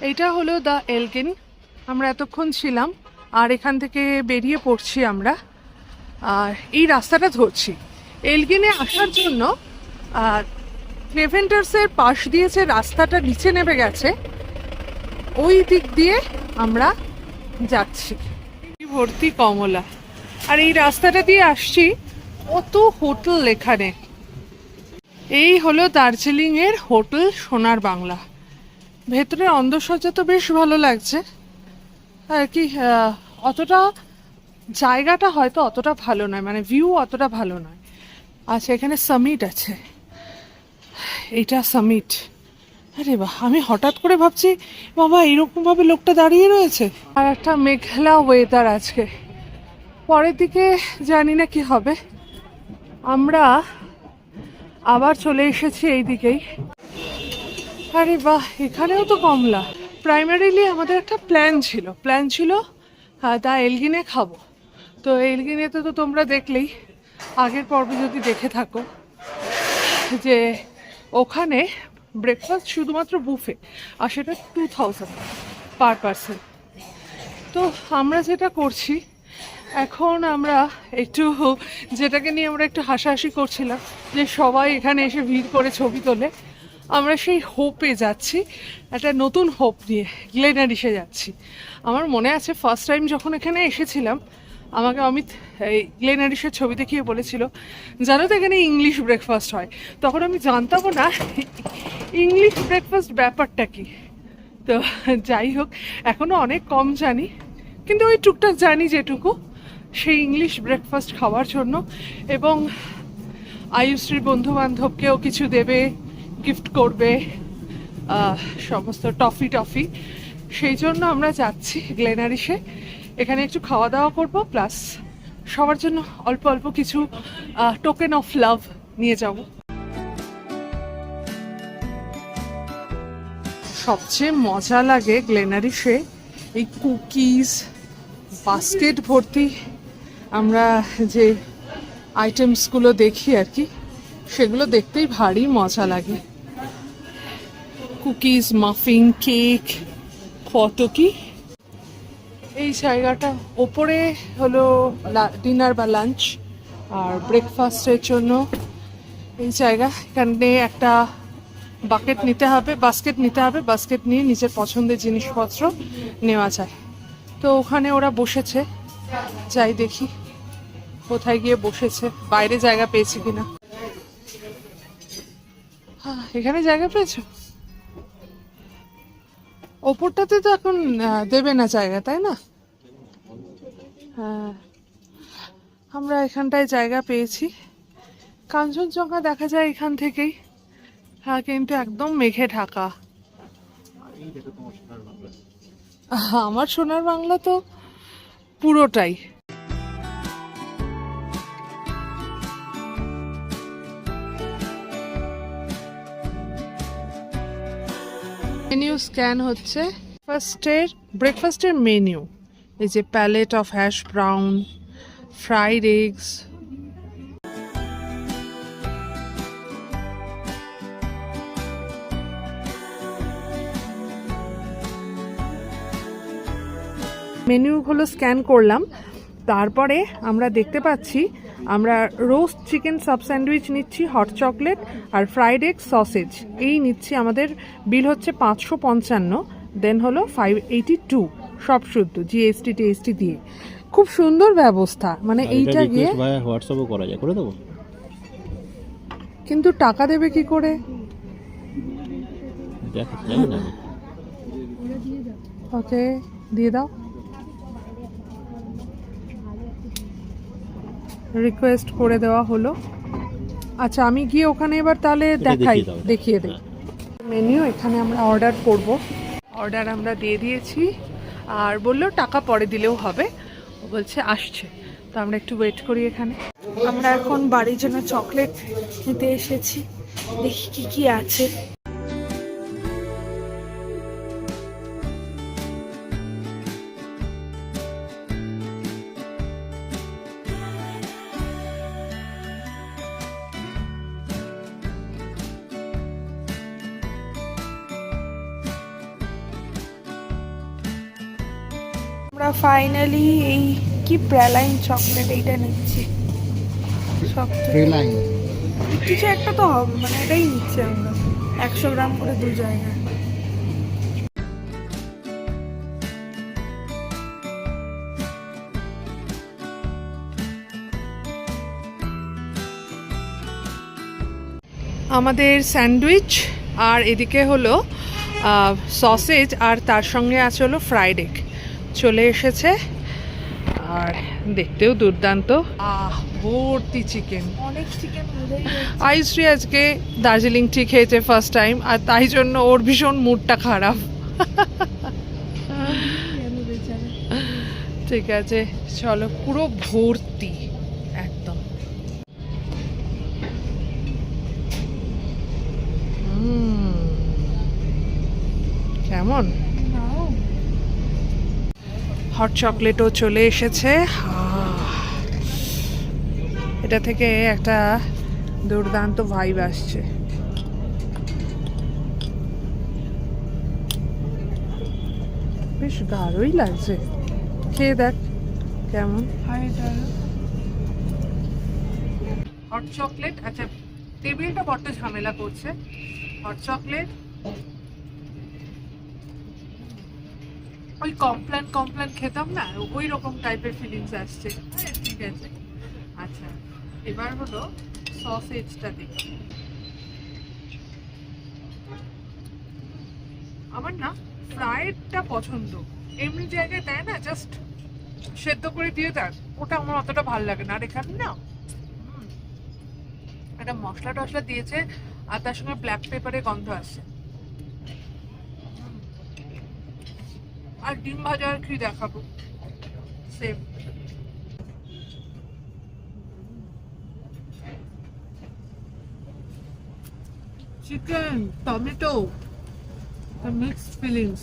এইটা হলো the Elgin. আমরা এতক্ষণ ছিলাম আর এখান থেকে বেরিয়ে পড়ছি আমরা। আর এই রাস্তাটা ধরছি এলগিনে আসার জন্য। আর ক্লেভেন্টার্সের পাশ দিয়ে যে রাস্তাটা নিচে নেমে গেছে ওই দিক দিয়ে আমরা যাচ্ছি। ভর্তি কমলা। আর এই রাস্তাটা দিয়ে আসছি, কত হোটেল এখানে। এই হলো দার্জিলিংয়ের হোটেল সোনার বাংলা। ভেতরে অন্দরসজ্জা তো বেশ ভালো লাগছে আর কি। অতটা জায়গাটা হয়তো অতটা ভালো নয়, মানে ভিউ অতটা ভালো নয়। আচ্ছা, এখানে সামিট আছে, এইটা সামিট। আরে বাহ, আমি হঠাৎ করে ভাবছি বাবা এরকমভাবে লোকটা দাঁড়িয়ে রয়েছে। আর একটা মেঘলা ওয়েদার আজকে, পরের দিকে জানি না কি হবে। আমরা আবার চলে এসেছি এই দিকেই। আরে বাহ, এখানেও তো কমলা। প্রাইমারিলি আমাদের একটা প্ল্যান ছিল দা এলগিনে খাবো। তো এলগিনেতে তো তোমরা দেখলেই, আগের পর্বে যদি দেখে থাকো, যে ওখানে ব্রেকফাস্ট শুধুমাত্র বুফে, আর সেটা 2000 পার পারসন। তো আমরা যেটা করছি এখন, আমরা একটু যেটাকে নিয়ে আমরা একটু হাসাহাসি করছিলাম যে সবাই এখানে এসে ভিড় করে ছবি তোলে, আমরা সেই হোপে যাচ্ছি, একটা নতুন হোপ নিয়ে গ্লেনারিসে যাচ্ছি। আমার মনে আছে ফার্স্ট টাইম যখন এখানে এসেছিলাম, আমাকে অমিত এই গ্লেনারিসের ছবি দেখিয়ে বলেছিল জানো তো এখানে ইংলিশ ব্রেকফাস্ট হয়। তখন আমি জানতামও না ইংলিশ ব্রেকফাস্ট ব্যাপারটা কি। তো যাই হোক, এখনও অনেক কম জানি, কিন্তু ওই টুকটাক জানি যেটুকু, সেই ইংলিশ ব্রেকফাস্ট খাওয়ার জন্য। এবং আয়ুশ্রীর বন্ধু বান্ধবকেও কিছু দেবে, গিফট করবে, সমস্ত টফি। সেই জন্য আমরা যাচ্ছি গ্লেনারিসে। এখানে একটু খাওয়া দাওয়া করবো, প্লাস সবার জন্য অল্প অল্প কিছু টোকেন অফ লাভ নিয়ে যাব। সবচেয়ে মজা লাগে গ্লেনারিসে এই কুকিজ, বাস্কেট ভর্তি আমরা যে আইটেমসগুলো দেখি আর কি, সেগুলো দেখতেই ভারী মজা লাগে। কুকিজ, মাফিন, কেক, কত কি। এই জায়গাটা ওপরে হলো ডিনার বা লাঞ্চ, আর ব্রেকফাস্টের জন্য এই জায়গা। এখানে একটা বাস্কেট নিতে হবে, বাস্কেট নিয়ে নিজের পছন্দের জিনিসপত্র নেওয়া যায়। তো ওখানে ওরা বসেছে, যাই দেখি কোথায় গিয়ে বসেছে, বাইরে জায়গা পেয়েছে কিনা। হ্যাঁ, এখানে জায়গা পেয়েছো? ওপরটাতে তো এখন দেবে না জায়গা, তাই না? হ্যাঁ, আমরা এখানটায় জায়গা পেয়েছি। কাঞ্চনজঙ্ঘা দেখা যায় এখান থেকেই। হ্যাঁ, কিন্তু একদম মেঘে ঢাকা। আমার সোনার বাংলা তো পুরোটাই। মেনু স্ক্যান হচ্ছে। ব্রেকফাস্টের মেনু, এই যে palette of hash brown, fried eggs, মেনুগুলো স্ক্যান করলাম। তারপরে আমরা দেখতে পাচ্ছি আমরা রোস্ট চিকেন সাব স্যান্ডউইচ নিচ্ছি, হট চকলেট আর ফ্রাইড এগ সসেজ, এই নিচ্ছি। আমাদের বিল হচ্ছে 555, দেন হলো 582, সব শুদ্ধ, জিএসটি টিএসটি দিয়ে। খুব সুন্দর ব্যবস্থা, মানে এইটা গিয়ে হোয়াটসঅ্যাপও করা যায়, করে দেবো। কিন্তু টাকা দেবে কি করে? ওকে, দিয়ে দাও। রিকোয়েস্ট করে দেওয়া হলো। আচ্ছা, আমি গিয়ে ওখানে এবার তাহলে দেখিয়ে দিই মেনু। এখানে আমরা অর্ডার করব। অর্ডার আমরা দিয়ে দিয়েছি, আর বললো টাকা পরে দিলেও হবে। ও বলছে আসছে, তো আমরা একটু ওয়েট করি এখানে। আমরা এখন বাড়ির জন্য চকলেট নিতে এসেছি, দেখি কি কি আছে। ফাইনালি এই কি প্রালাইন চকলেট এইটা নিচ্ছি। সব প্রেলাইন কিছু একটা তো হবে, মানে এটাই নিচ্ছি আমরা 100 গ্রাম করে 2 জায়গায়। আমাদের স্যান্ডউইচ আর এদিকে হলো সসেজ, আর তার সঙ্গে আছে হলো ফ্রাইড এগ চলে এসেছে, আর দেখতেও দুর্দান্ত। ভর্তি চিকেন। অনেক চিকেন হলেই আইসরি আজকে দার্জিলিং টি খেয়েছে ফার্স্ট টাইম, আর তাই জন্য ওর ভীষণ মুডটা খারাপ। ঠিক আছে চলো, পুরো ভর্তি একদম। কেমন হট চকলেটও চলে এসেছে। এটা থেকে একটা দুর্দান্ত ভাইব আসছে। বেশ গাঢ়ই লাগছে, খেয়ে দেখ কেমন। হট চকলেট, আচ্ছা টেবিলটা বড্ড ঝামেলা করছে। হট চকলেট ওই কমপ্ল্যান খেতাম না, ওই রকম টাইপের ফিলিংস আসছে। হ্যাঁ ঠিক আছে। আচ্ছা এবার হলো সসেজটা দেখি। আমার না ফ্রাইডটা পছন্দ, এমনি জায়গায় দেয় না জাস্ট সেদ্ধ করে দিয়ে দেয়, ওটা আমার অতটা ভালো লাগে না। আর এখানে না একটা মশলা টশলা দিয়েছে, আর তার সঙ্গে ব্ল্যাক পেপারের গন্ধ আসছে। আর ডিম ভাজা আর কি দেখাবো, same. Chicken tomato mixed feelings.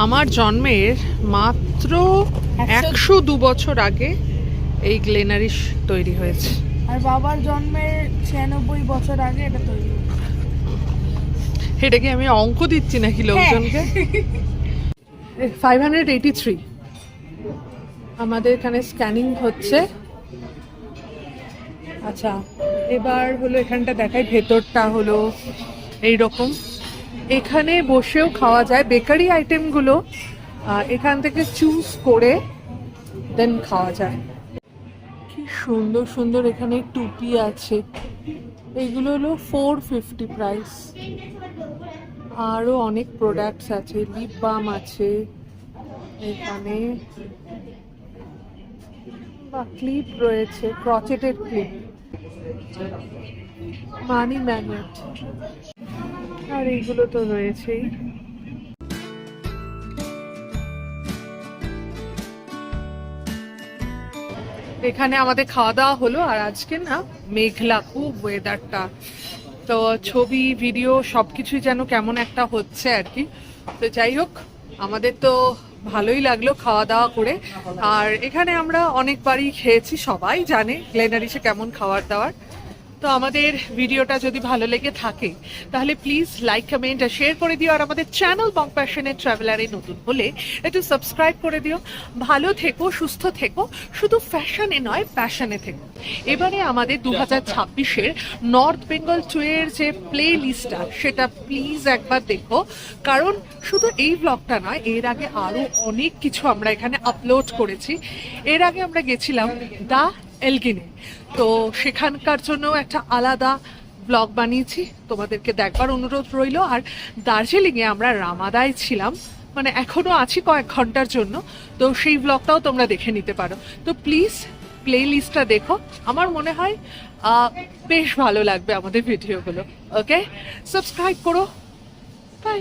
আমার জন্মের মাত্র 102 বছর আগে এই গ্লেনারিশ তৈরি হয়েছে। আর বাবার জন্মের 96 বছর আগে এটা তৈরি হয়েছে। এটা কি আমি অঙ্ক দিচ্ছি নাকি লোকজনকে? 583 আমাদের এখানে স্ক্যানিং হচ্ছে। আচ্ছা এবার হলো এখানটা দেখাই, ভেতরটা হলো এইরকম। এখানে বসেও খাওয়া যায়, বেকারি আইটেমগুলো এখান থেকে চুজ করে দেন খাওয়া যায়। কি সুন্দর সুন্দর এখানে টুপি আছে, এইগুলো হলো 450 প্রাইস। আরও অনেক প্রোডাক্টস আছে, লিপ বাম আছে এখানে, বা ক্লিপ রয়েছে, ক্রচেটের ক্লিপ, মানি ম্যাগনেট, আর এইগুলো তো রয়েছেই। এখানে আমাদের খাওয়া দাওয়া হলো, আর আজকে না মেঘলা খুব ওয়েদারটা, তো ছবি ভিডিও সবকিছুই যেন কেমন একটা হচ্ছে আর কি। তো যাই হোক, আমাদের তো ভালোই লাগলো খাওয়া দাওয়া করে। আর এখানে আমরা অনেকবারই খেয়েছি, সবাই জানে গ্লেনারিসে কেমন খাবার দাবার। তো আমাদের ভিডিওটা যদি ভালো লেগে থাকে তাহলে প্লিজ লাইক কমেন্ট আর শেয়ার করে দিও। আর আমাদের চ্যানেল বং প্যাশনেট ট্রাভেলারে নতুন হলে একটু সাবস্ক্রাইব করে দিও। ভালো থেকো, সুস্থ থেকো, শুধু ফ্যাশনে নয় প্যাশনে থেকো। এবারে আমাদের 2026-এর নর্থ বেঙ্গল ট্যুরের যে প্লে লিস্টটা সেটা প্লিজ একবার দেখো, কারণ শুধু এই ব্লগটা নয়, এর আগে আরও অনেক কিছু আমরা এখানে আপলোড করেছি। এর আগে আমরা গেছিলাম দ্য এলগিনে, তো সেখানকার জন্য একটা আলাদা ব্লগ বানিয়েছি, তোমাদেরকে দেখবার অনুরোধ রইল। আর দার্জিলিংয়ে আমরা রামাদায় ছিলাম, মানে এখনও আছি কয়েক ঘন্টার জন্য, তো সেই ব্লগটাও তোমরা দেখে নিতে পারো। তো প্লিজ প্লে লিস্টটা দেখো, আমার মনে হয় বেশ ভালো লাগবে আমাদের ভিডিওগুলো। ওকে, সাবস্ক্রাইব করো, বাই।